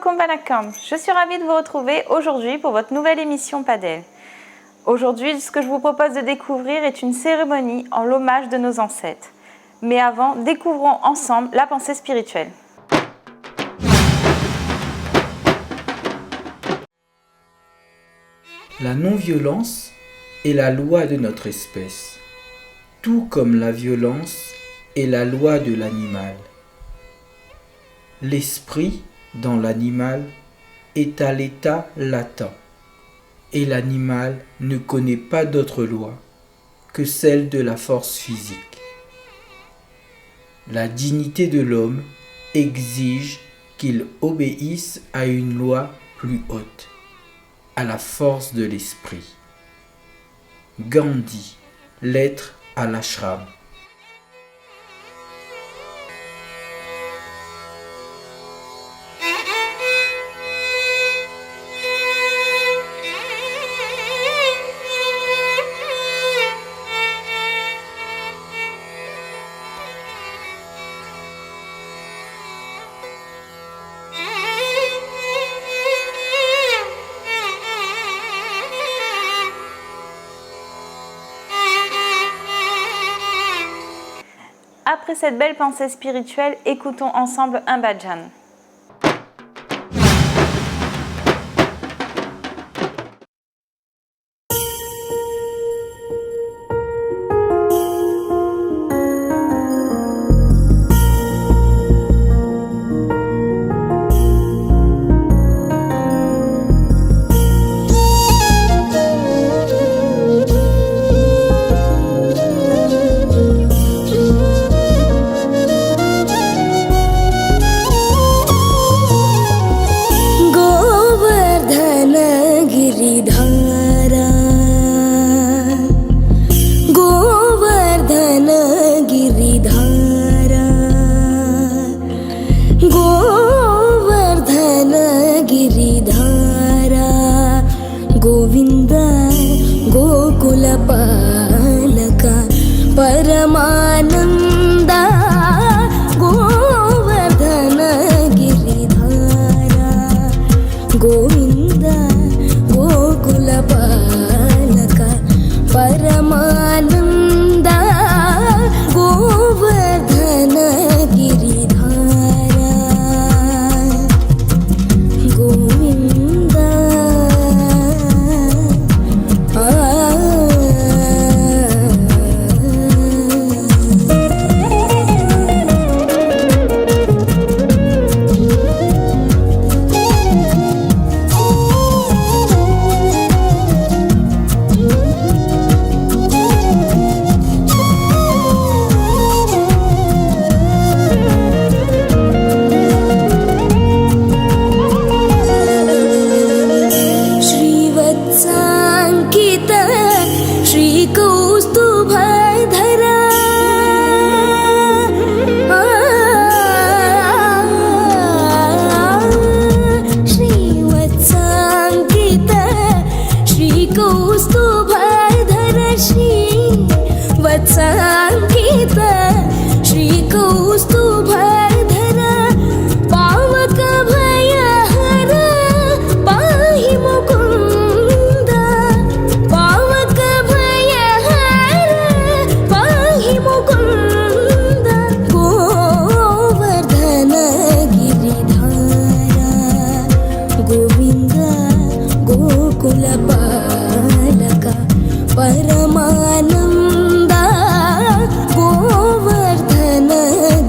Kumbanakam, je suis ravie de vous retrouver aujourd'hui pour votre nouvelle émission Padel. Aujourd'hui, ce que je vous propose de découvrir est une cérémonie en l'hommage de nos ancêtres. Mais avant, découvrons ensemble la pensée spirituelle. La non-violence est la loi de notre espèce, tout comme la violence est la loi de l'animal. L'esprit, dans l'animal, est à l'état latent, et l'animal ne connaît pas d'autre loi que celle de la force physique. La dignité de l'homme exige qu'il obéisse à une loi plus haute, à la force de l'esprit. Gandhi, lettre à l'ashram. Après cette belle pensée spirituelle, écoutons ensemble un bhajan. Paramananda गोवर्धन गिरिधारा गोविंदा गोकुल पालका परमानंदा गोवर्धन गिरिधारा गोविंदा वत्साङ्कित श्रीकौस्तुभधर पावक भयहर पाहि मुकुन्द पावक भयहर पाहि मुकुन्द गोवर्धन गिरिधारा गोविन्द गोकुल पालक परमानंद गोवर्धन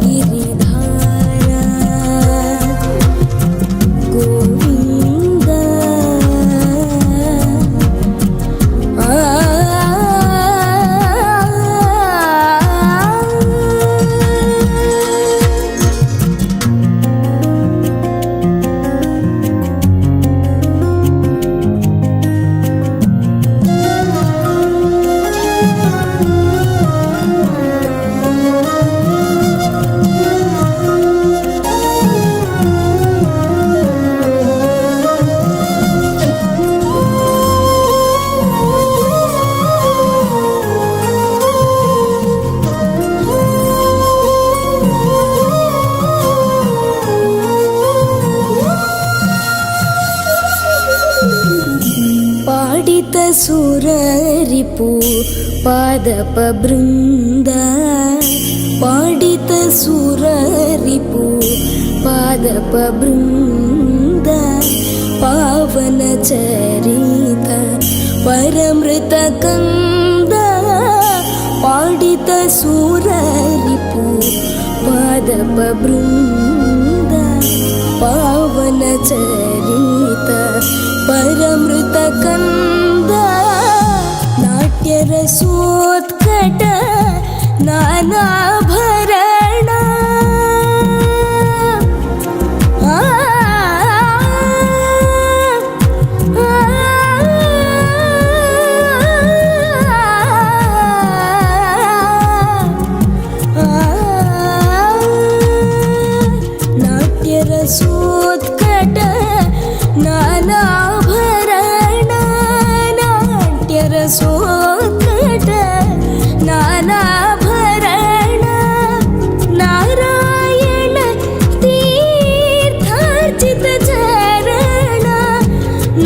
गिरिधारा गोविंद सुररिपु पादपबृन्द पाडित सुररिपु पादपबृन्द पावन चरित परमृतकन्द पाडित सुररिपु पादपबृन्द पावन चरित परमृतकन्द नाट्यरसोत्कट नानाभरण नाट्यरसोत्कट नानाभरण नाट्यरसोत्कट नानाभरण नारायण तीर्थार्चित चरण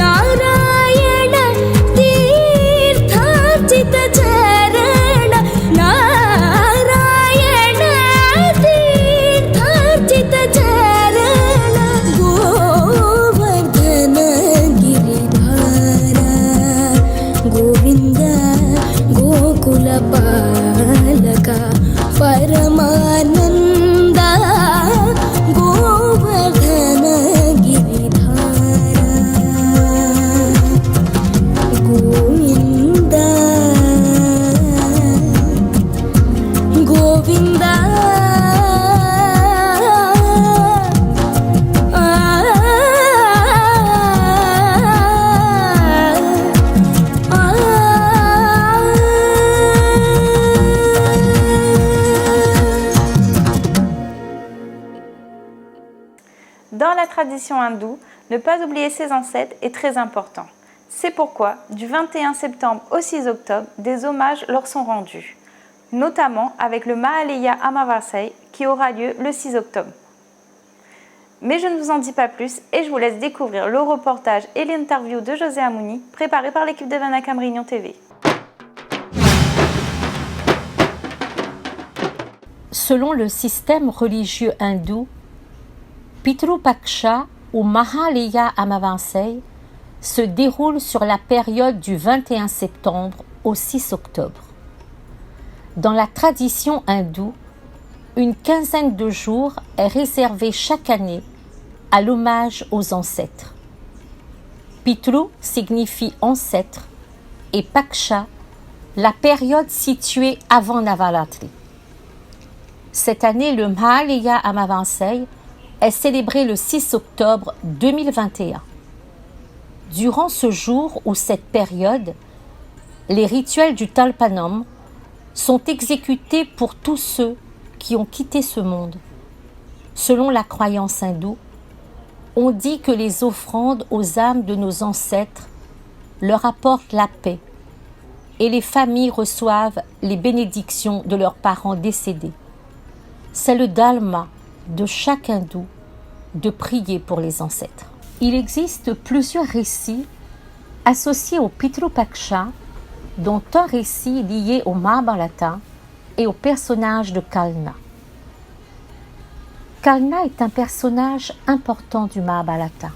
नारायण तीर्थार्चित चरण नारायण तीर्थार्चित चरण गोवर्धन गिरिधार गोविन्द गोकुलपालक परमानन्द गोवर्धन गिरिधार गोविन्द Govind Dans la tradition hindoue, ne pas oublier ses ancêtres est très important. C'est pourquoi, du 21 septembre au 6 octobre, des hommages leur sont rendus, notamment avec le Mahaleya Amavasai qui aura lieu le 6 octobre. Mais je ne vous en dis pas plus et je vous laisse découvrir le reportage et l'interview de José Amouni, préparé par l'équipe de Vanakam Réunion TV. Selon le système religieux hindou, Pitru Paksha ou Mahaleya Amavasai se déroule sur la période du 21 septembre au 6 octobre. Dans la tradition hindoue, une quinzaine de jours est réservée chaque année à l'hommage aux ancêtres. Pitru signifie ancêtre et Paksha, la période située avant Navaratri. Cette année, le Mahaleya Amavasai est célébré le 6 octobre 2021. Durant ce jour ou cette période, les rituels du Talpanam sont exécutés pour tous ceux qui ont quitté ce monde. Selon la croyance hindoue, on dit que les offrandes aux âmes de nos ancêtres leur apportent la paix et les familles reçoivent les bénédictions de leurs parents décédés. C'est le dharma de chaque hindou de prier pour les ancêtres. Il existe plusieurs récits associés au Pitru Paksha, dont un récit lié au Mahabharata et au personnage de Kalna. Kalna est un personnage important du Mahabharata.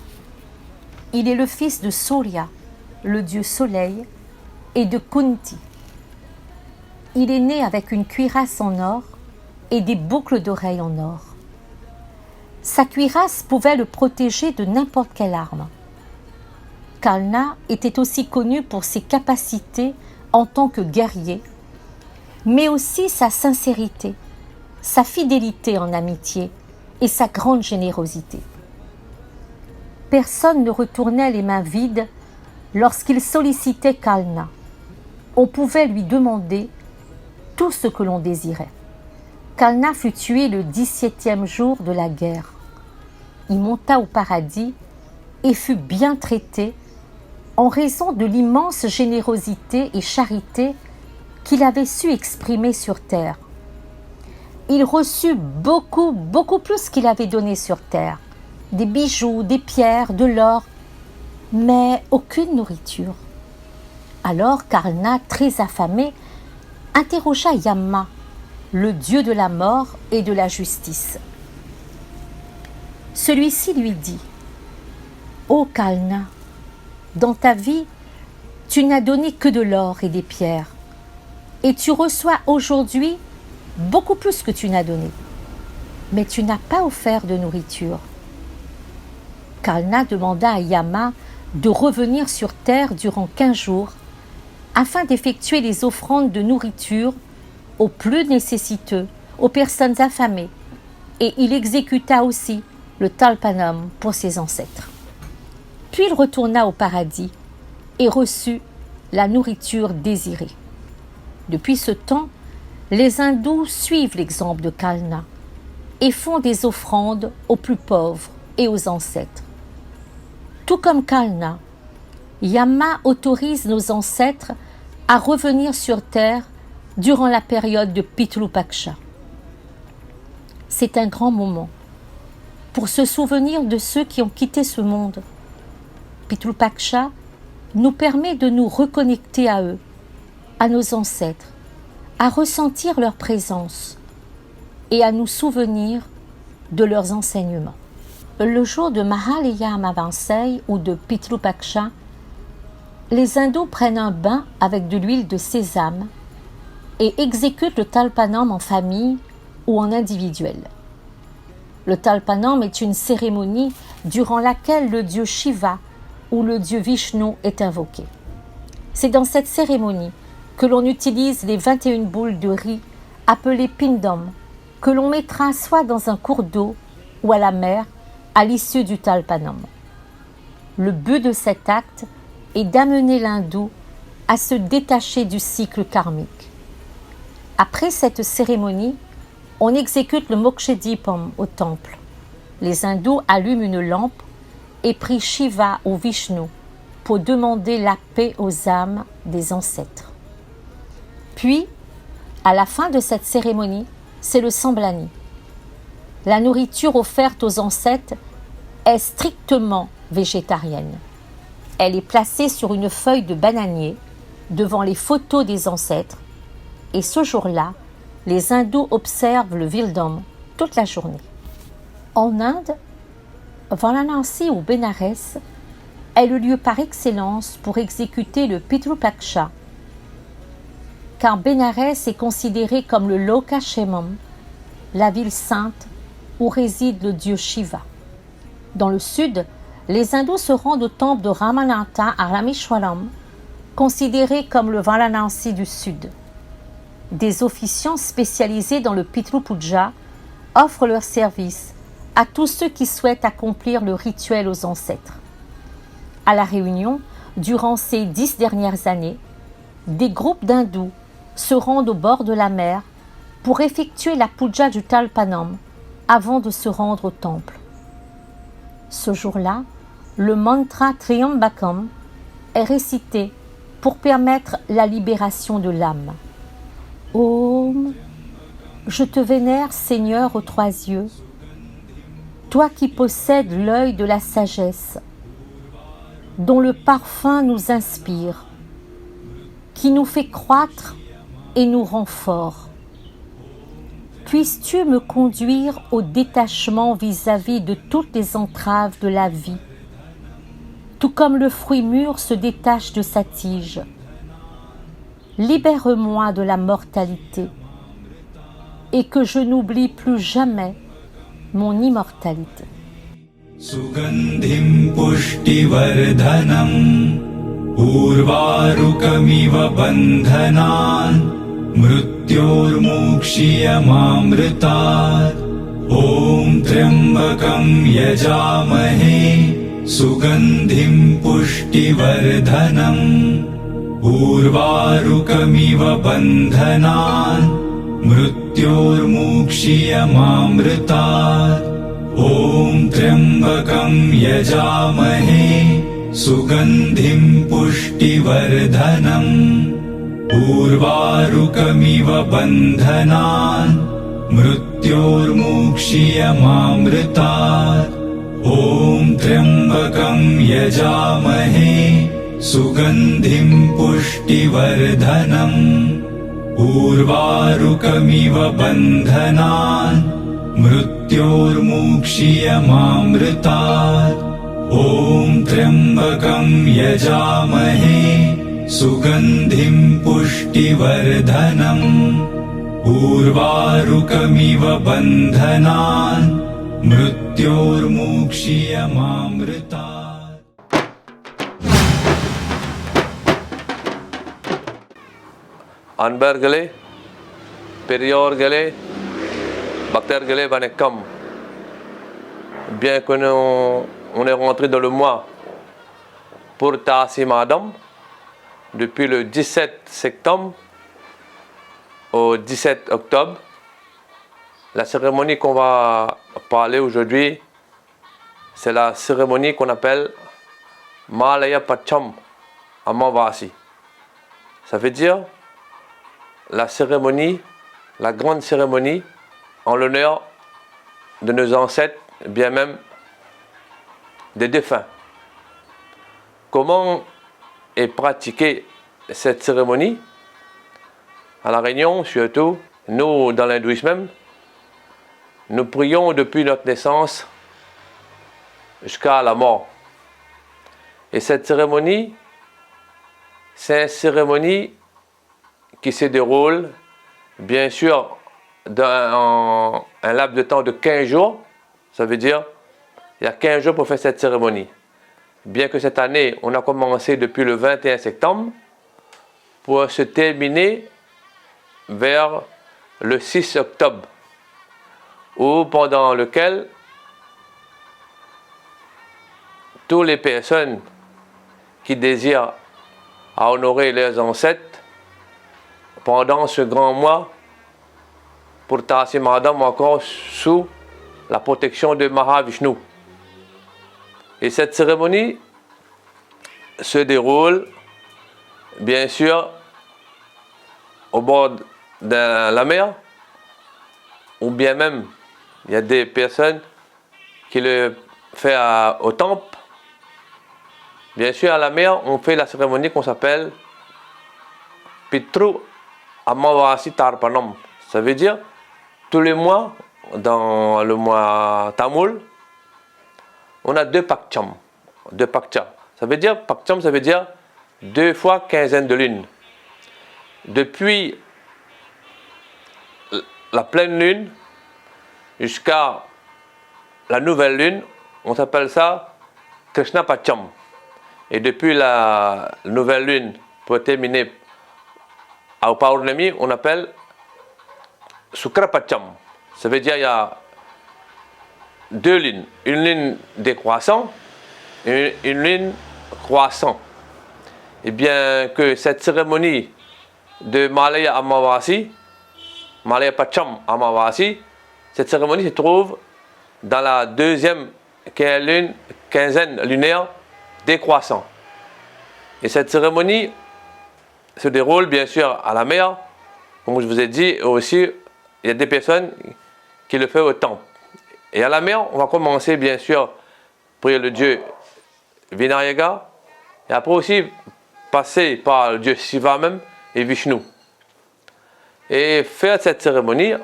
Il est le fils de Surya, le dieu soleil, et de Kunti. Il est né avec une cuirasse en or et des boucles d'oreilles en or. Sa cuirasse pouvait le protéger de n'importe quelle arme. Kalna était aussi connu pour ses capacités en tant que guerrier, mais aussi sa sincérité, sa fidélité en amitié et sa grande générosité. Personne ne retournait les mains vides lorsqu'il sollicitait Kalna. On pouvait lui demander tout ce que l'on désirait. Kalna fut tué le 17e jour de la guerre. Il monta au paradis et fut bien traité en raison de l'immense générosité et charité qu'il avait su exprimer sur terre. Il reçut beaucoup plus qu'il avait donné sur terre. Des bijoux, des pierres, de l'or, mais aucune nourriture. Alors Karna, très affamé, interrogea Yama, le dieu de la mort et de la justice. Celui-ci lui dit « Ô Karna, dans ta vie, tu n'as donné que de l'or et des pierres, et tu reçois aujourd'hui beaucoup plus que tu n'as donné, mais tu n'as pas offert de nourriture. » Karna demanda à Yama de revenir sur terre durant 15 jours afin d'effectuer les offrandes de nourriture aux plus nécessiteux, aux personnes affamées, et il exécuta aussi le Talpanam pour ses ancêtres. Puis il retourna au paradis et reçut la nourriture désirée. Depuis ce temps, les hindous suivent l'exemple de Karna et font des offrandes aux plus pauvres et aux ancêtres. Tout comme Karna, Yama autorise nos ancêtres à revenir sur terre durant la période de Pitru Paksha. C'est un grand moment pour se souvenir de ceux qui ont quitté ce monde. Pitru Paksha nous permet de nous reconnecter à eux, à nos ancêtres, à ressentir leur présence et à nous souvenir de leurs enseignements. Le jour de Mahalaya Amavansai ou de Pitru Paksha, les hindous prennent un bain avec de l'huile de sésame et exécutent le Talpanam en famille ou en individuel. Le Talpanam est une cérémonie durant laquelle le dieu Shiva ou le dieu Vishnu est invoqué. C'est dans cette cérémonie que l'on utilise les 21 boules de riz appelées pindam, que l'on mettra soit dans un cours d'eau ou à la mer à l'issue du Talpanam. Le but de cet acte est d'amener l'hindou à se détacher du cycle karmique. Après cette cérémonie, on exécute le Mokshedipam au temple. Les hindous allument une lampe et prient Shiva ou Vishnu pour demander la paix aux âmes des ancêtres. Puis, à la fin de cette cérémonie, c'est le Samblani. La nourriture offerte aux ancêtres est strictement végétarienne. Elle est placée sur une feuille de bananier devant les photos des ancêtres et ce jour-là, les hindous observent le Vildam toute la journée. En Inde, Varanasi ou Bénarès est le lieu par excellence pour exécuter le Pitru Paksha, car Bénarès est considéré comme le Lokashemam, la ville sainte où réside le dieu Shiva. Dans le sud, les hindous se rendent au temple de Ramanatha à Rameshwaram, considéré comme le Varanasi du sud. Des officiants spécialisés dans le Pitru Puja offrent leurs services à tous ceux qui souhaitent accomplir le rituel aux ancêtres. À La Réunion, durant ces 10 dernières années, des groupes d'hindous se rendent au bord de la mer pour effectuer la puja du Talpanam avant de se rendre au temple. Ce jour-là, le mantra Triambakam est récité pour permettre la libération de l'âme. Om, je te vénère, Seigneur aux 3 yeux, toi qui possèdes l'œil de la sagesse, dont le parfum nous inspire, qui nous fait croître et nous rend forts. Puisses-tu me conduire au détachement vis-à-vis de toutes les entraves de la vie, tout comme le fruit mûr se détache de sa tige. Libère-moi de la mortalité et que je n'oublie plus jamais mon immortalité. Sugandhim pushtivardhanam urvarukamiva bandhanan mrityormukshiyamamritat Om Triambakam yajamahe Sugandhim pushtivardhanam urvarukamiva bandhanan mrityormukshiyamamritat Om Triambakam yajamahe Sugandhim pushtivardhanam urvarukamiva bandhanan mrityormukshiyamamritat Om Triambakam yajamahe सुगन्धिं पुष्टिवर्धनम् उर्वारुकमिव बन्धनान् मृत्योर्मुक्षीयमामृतात् ॐ त्र्यम्बकं यजामहे सुगन्धिं पुष्टिवर्धनम् उर्वारुकमिव बन्धनान् मृत्योर्मुक्षीयमामृतात् அன்பர்களே, பெரியோர்களே, பக்தர்களே, வணக்கம். Bien que on est rentré dans le mois pour Tassim Adam, depuis le 17 septembre au 17 octobre, la cérémonie qu'on va parler aujourd'hui, c'est la cérémonie qu'on appelle Malaya Pacham Amavasi. Ça veut dire la cérémonie, la grande cérémonie en l'honneur de nos ancêtres, bien même des défunts. Comment est pratiquée cette cérémonie? À La Réunion, surtout, nous, dans l'hindouisme même, nous prions depuis notre naissance jusqu'à la mort. Et cette cérémonie, c'est une cérémonie qui se déroule, bien sûr, dans un laps de temps de 15 jours. Ça veut dire, il y a 15 jours pour faire cette cérémonie. Bien que cette année, on a commencé depuis le 21 septembre, pour se terminer vers le 6 octobre, ou pendant lequel toutes les personnes qui désirent honorer leurs ancêtres pendant ce grand mois pour Tassim Adam, encore sous la protection de Mahavishnu. Et cette cérémonie se déroule bien sûr au bord de la mer, ou bien même il y a des personnes qui le font au temple. Bien sûr, à la mer, on fait la cérémonie qu'on s'appelle Pitru Amavasi Tarpanam. Ça veut dire, tous les mois, dans le mois Tamoul, on a deux pakcham. Deux pakcha. Ça veut dire, pakcham, ça veut dire 2 fois quinzaine de lune. Depuis la pleine lune jusqu'à la nouvelle lune, on s'appelle ça Krishna Pacham. Et depuis la nouvelle lune, pour terminer au Paurnami, on appelle Sukra Pacham. Ça veut dire qu'il y a 2 lunes. Une lune décroissant et une lune croissant. Et bien que cette cérémonie de Malaya Amavasi, Malaya Pacham Amavasi, cette cérémonie se trouve dans la deuxième quinzaine lunaire décroissant. Et cette cérémonie se déroule bien sûr à la mer, comme je vous ai dit, et aussi il y a des personnes qui le font au temple. Et à la mer, on va commencer bien sûr prier le dieu Vinayaka, et après aussi passer par le dieu Shiva même et Vishnu. Et faire cette cérémonie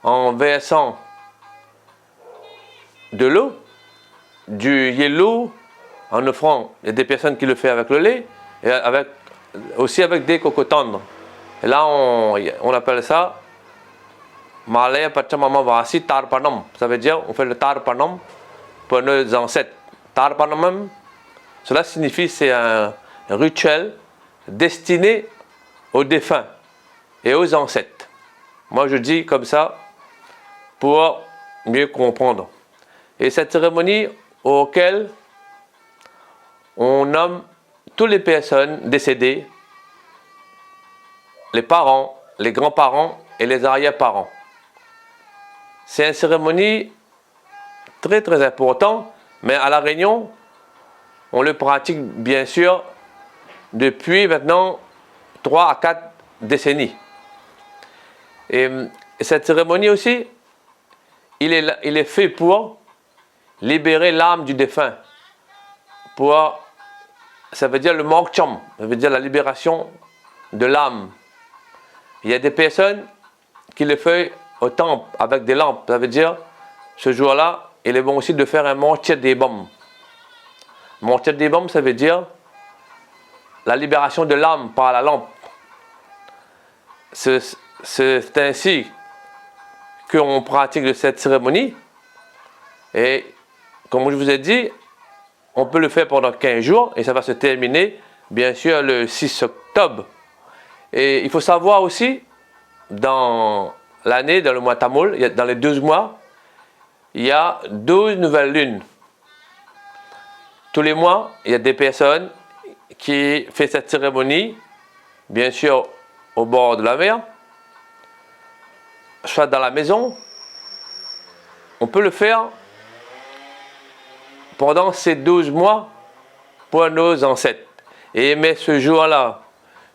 en versant de l'eau, du yellow, en offrant, il y a des personnes qui le font avec le lait, et aussi avec des cocos tendres. Et là, on appelle ça Malaya Pachamama Vasi Tarpanam. Ça veut dire, on fait le Tarpanam pour nos ancêtres. Tarpanam, cela signifie, c'est un rituel destiné aux défunts et aux ancêtres. Moi, je dis comme ça pour mieux comprendre. Et cette cérémonie auquel on nomme toutes les personnes décédées, les parents, les grands-parents et les arrière-parents. C'est une cérémonie très très importante, mais à La Réunion, on le pratique bien sûr depuis maintenant 3 à 4 décennies. Et cette cérémonie aussi, il est fait pour libérer l'âme du défunt, pour ça veut dire le mokcham, ça veut dire la libération de l'âme. Il y a des personnes qui le font au temple avec des lampes. Ça veut dire, ce jour-là, il est bon aussi de faire un mortier des bombes. Mortier des bombes, ça veut dire la libération de l'âme par la lampe. C'est ainsi qu'on pratique cette cérémonie. Et comme je vous ai dit, on peut le faire pendant 15 jours et ça va se terminer, bien sûr, le 6 octobre. Et il faut savoir aussi, dans l'année, dans le mois Tamoul, dans les 12 mois, il y a 12 nouvelles lunes. Tous les mois, il y a des personnes qui font cette cérémonie, bien sûr, au bord de la mer, soit dans la maison. On peut le faire pendant ces 12 mois pour nos ancêtres. Et mais ce jour-là,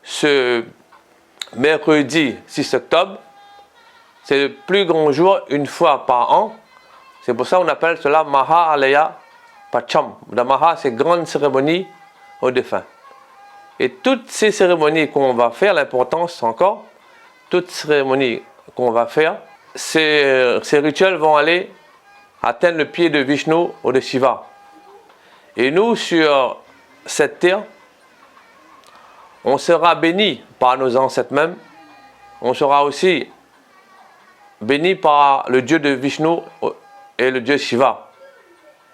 ce mercredi 6 octobre, c'est le plus grand jour une fois par an. C'est pour ça qu'on appelle cela Maha Alaya Pacham. La Maha, c'est grande cérémonie aux défunts. Et toutes ces cérémonies qu'on va faire, l'importance encore, toutes ces cérémonies qu'on va faire, ces rituels vont aller atteindre le pied de Vishnu ou de Shiva. Et nous, sur cette terre, on sera béni par nos ancêtres même. On sera aussi béni par le Dieu de Vishnu et le Dieu Shiva.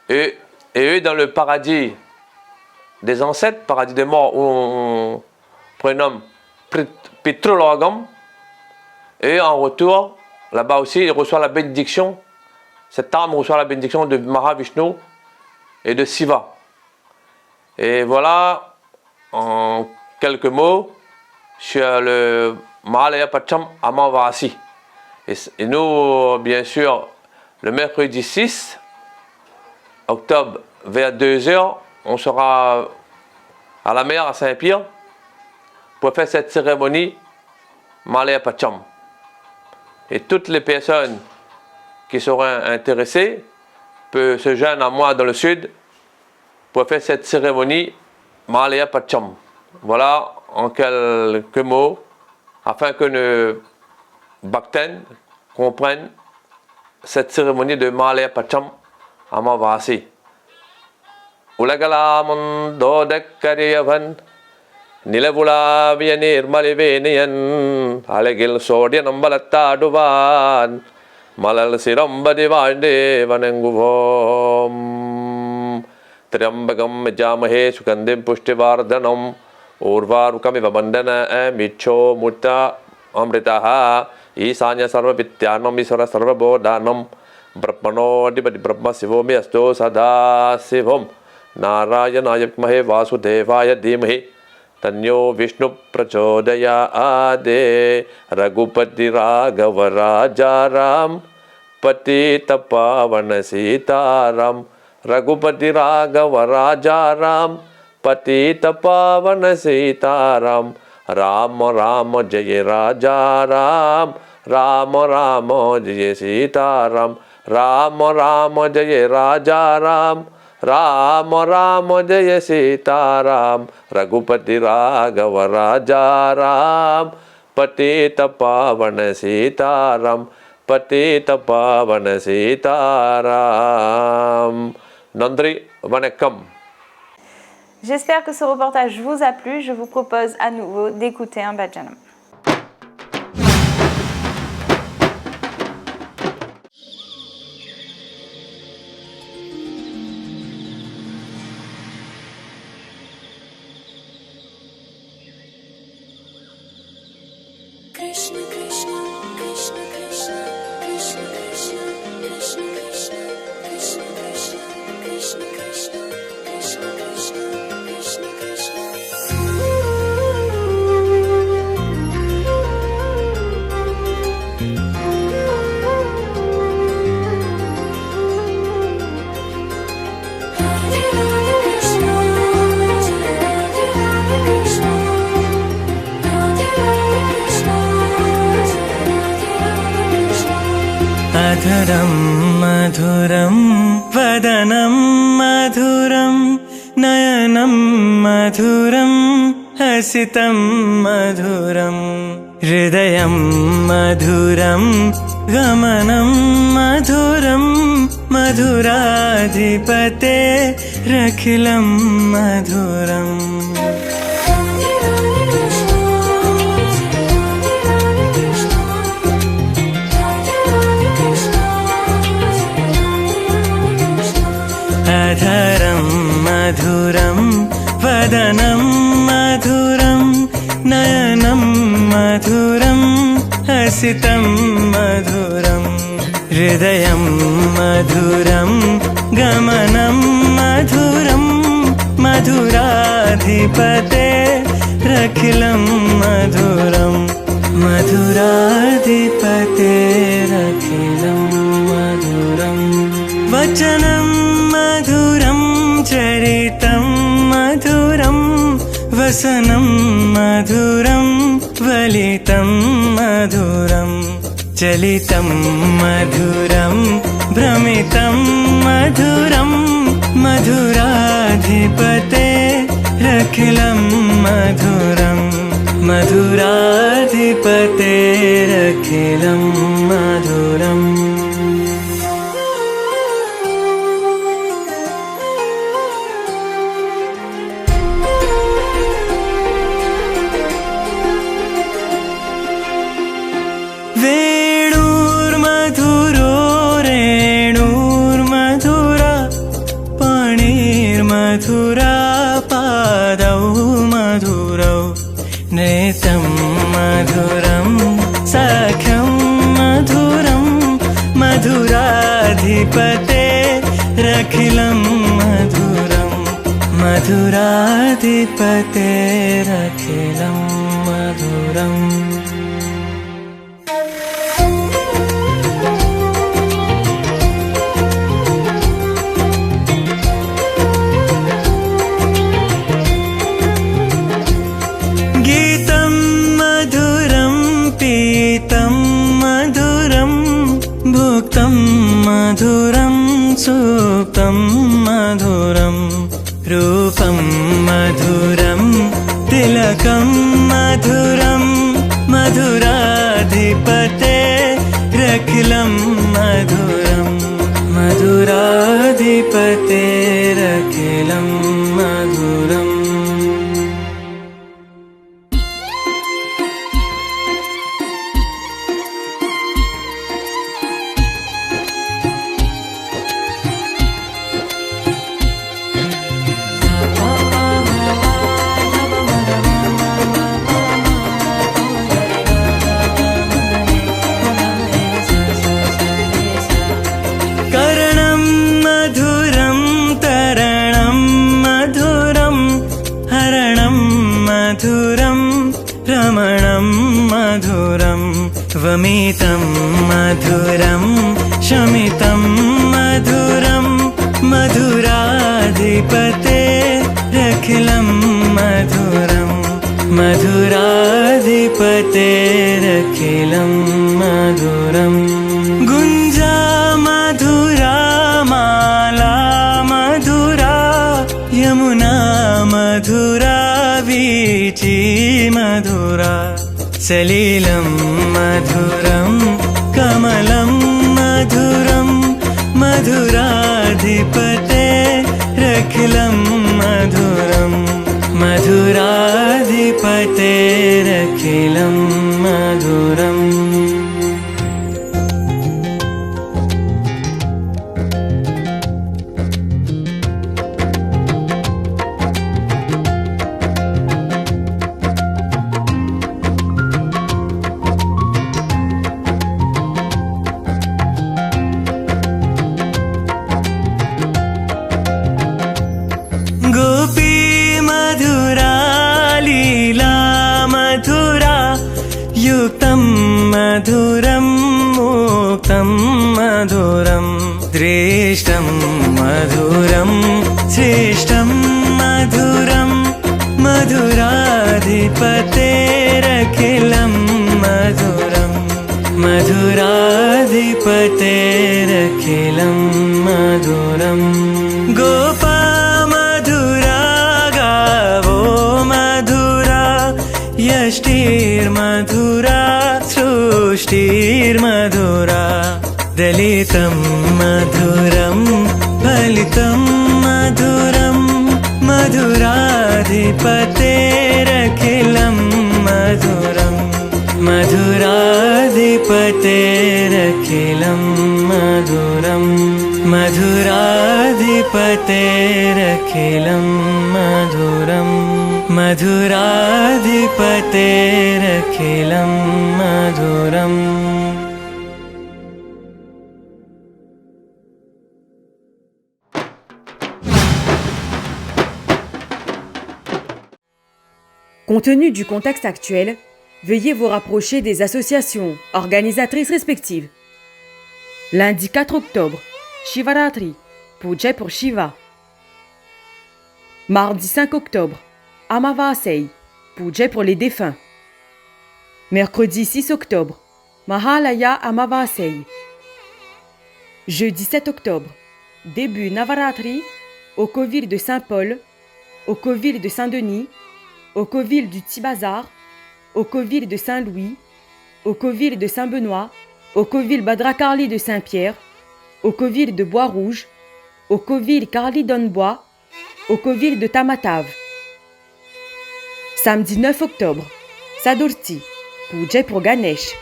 Et eux, dans le paradis des ancêtres, paradis des morts, où on prénomme Pitrulogam, et en retour, là-bas aussi, il reçoit la bénédiction, cette âme reçoit la bénédiction de Mahavishnu et de Shiva. Et voilà, en quelques mots, sur le Mahalaya Pacham Amavasi. Et nous, bien sûr, le mercredi 6 octobre, vers 2h, on sera à la mer à Saint-Pierre pour faire cette cérémonie Mahalaya Pacham. Et toutes les personnes qui seront intéressées peuvent se joindre à moi dans le sud pour faire cette cérémonie Mahalaya Pacham. Voilà en quelques mots, afin que nos bhakten comprennent cette cérémonie de Mahalaya Pacham Amavasi. Ulagalamon dodekariyavan Nilavula Vianirmalivenian Alegil Sodianam Balataduvan Malal Sirambadivande Vananguvom Triambagam Jamahe Sukandim Pushtivardhanam Urvarukamiva Bandana Micho Mutta Amritaha Isanya Sarva Vityanam Isara Sarva Bodhanam Brahmano Dibadi Brahma Sivomi Asto Sada Sivom Narayanaya Mahe Vasudevaya Dhimahi Tanyo Vishnu Prachodayade Raghupati Raghava Rajaram Patita Pavana Sitaram Raghupati Raghava Rajaram Patita Pavana Sitaram Rama Rama Jaya Rajaram Rama Rama Jaya Sitaram Rama Rama Jaya Rajaram Rama Rama Jaya Sitaram Raghupati Raghava Rajaram Patita Pavana Sitaram Patita Pavana Sitaram. Nandri Vanakkam. J'espère que ce reportage vous a plu. Je vous propose à nouveau d'écouter un bhajanam. Krishna Krishna Krishna Krishna Krishna Krishna Krishna Krishna Krishna Krishna Krishna Krishna Krishna Krishna Krishna Krishna अधरं मधुरं वदनं मधुरं नयनं मधुरं हसितं मधुरं हृदयं मधुरं गमनं मधुरं मधुराधिपतेरखिलं मधुरम् अधरं मधुरं वदनं मधुरं नयनं मधुरं हसितं मधुरं हृदयं मधुरं गमनं मधुरं मधुराधिपतेरखिलं मधुरं मधुराधिपतेरखिलं मधुरम् वचनं मधुरं चरितं मधुरं वसनं मधुरं वलितं मधुरं चलितं मधुरं भ्रमितं मधुरं मधुराधिपतेरखिलं मधुरं मधुराधिपतेरखिलं मधुरम् वेणुर्मधुरो रेणुर्मधुरा पाणिर्मधुरा पादौ मधुरौ नेतं मधुरं सख्यं मधुरं मधुराधिपतेरखिलं मधुरं मधुराधिपतेरखिलं मधुरम् गीतं मधुरं पीतं मधुरं भुक्तं मधुरं सुप्तं मधुरं रूपं मधुरं तिलकं मधुरं मधुराधिपतेरखिलं मधुरं मधुराधिपतेरखिलं मधुरम् करणं मधुरं तरणं मधुरं हरणं मधुरं रमणं मधुरं वमितं मधुरं शमितं मधुरं मधुराधिपतेरखिलं मधुरं मधुराधिपतेरखिलं मधुरम् गुञ्जा मधुरा माला मधुरा यमुना मधुरा वीची मधुरा सलिलं मधुरं कमलं मधुरं मधुराधिपतेरखिलं मधुरं मधुराधिपतेरखिलं मधुरम् गोपी मधुरा लीला मधुरा युक्तं मधुरं मुक्तं मधुरं दृष्टं मधुरं श्रेष्ठं मधुरं मधुराधिपतेरखिलं मधुरं मधुराधिपतेरखिलं मधुरम् गोपा मधुरा गावो यष्टिर्मधुरा सृष्टिर्मधुरा दलितं मधुरं फलितं मधुरं मधुराधिपतेरखिलं मधुरं मधुराधिपतेरखिलं मधुरं मधुराधिपतेरखिलं मधुरं मधुराधिपतेरखिलं मधुरम् Compte tenu du contexte actuel, veuillez vous rapprocher des associations organisatrices respectives. Lundi 4 octobre, Shivaratri, Puja pour Shiva. Mardi 5 octobre, Amavasai, Puja pour les défunts. Mercredi 6 octobre, Mahalaya Amavasai. Jeudi 7 octobre, début Navaratri, au Covil de Saint-Paul, au Covil de Saint-Denis, au Covil du Tibazar, au Covil de Saint-Louis, au Covil de Saint-Benoît, au Covil Badrakarli de Saint-Pierre, au Covil de Bois-Rouge, au Covil Karli Donbois, au Covil de Tamatave. Samedi 9 octobre, Sadurti, Puja pour Ganesh.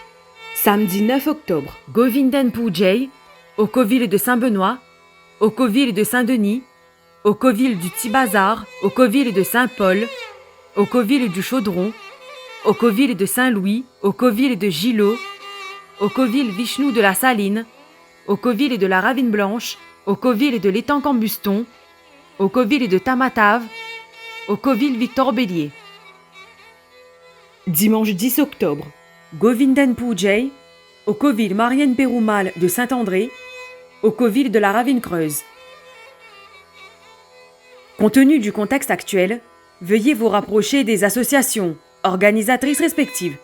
Samedi 9 octobre, Govindan Pujai, au Covil de Saint-Benoît, au Covil de Saint-Denis, au Covil du Tibazar, au Covil de Saint-Paul, au Covil du Chaudron, au Covil de Saint-Louis, au Covil de Gillot, au Covil Vishnu de la Saline, au Covil de la Ravine Blanche, au Covil de l'Étang Cambuston, au Covil de Tamatave, au Covil Victor Bélier. Dimanche 10 octobre, Govindan Pujai, au Covil Marianne Péroumal de Saint-André, au Covil de la Ravine Creuse. Compte tenu du contexte actuel, veuillez vous rapprocher des associations organisatrices respectives.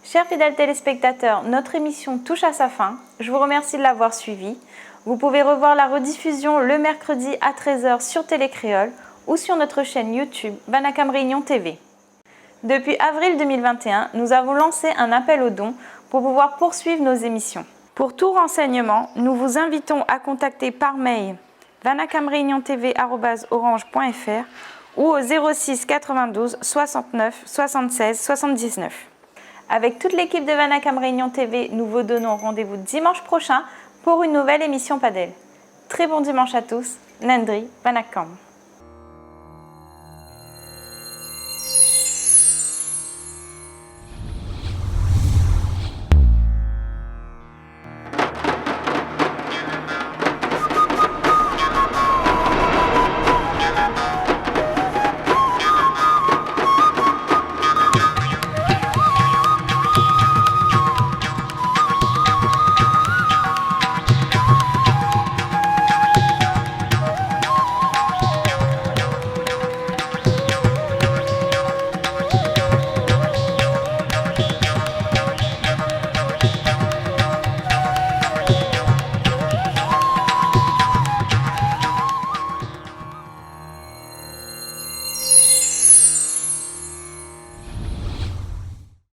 Chers fidèles téléspectateurs, notre émission touche à sa fin. Je vous remercie de l'avoir suivie. Vous pouvez revoir la rediffusion le mercredi à 13h sur Télécréole ou sur notre chaîne YouTube Vanakam Réunion TV. Depuis avril 2021, nous avons lancé un appel aux dons pour pouvoir poursuivre nos émissions. Pour tout renseignement, nous vous invitons à contacter par mail vanakamreuniontv@orange.fr ou au 06 92 69 76 79. Avec toute l'équipe de Vanakam Réunion TV, nous vous donnons rendez-vous dimanche prochain pour une nouvelle émission Padel. Très bon dimanche à tous. Nandri Vanakam.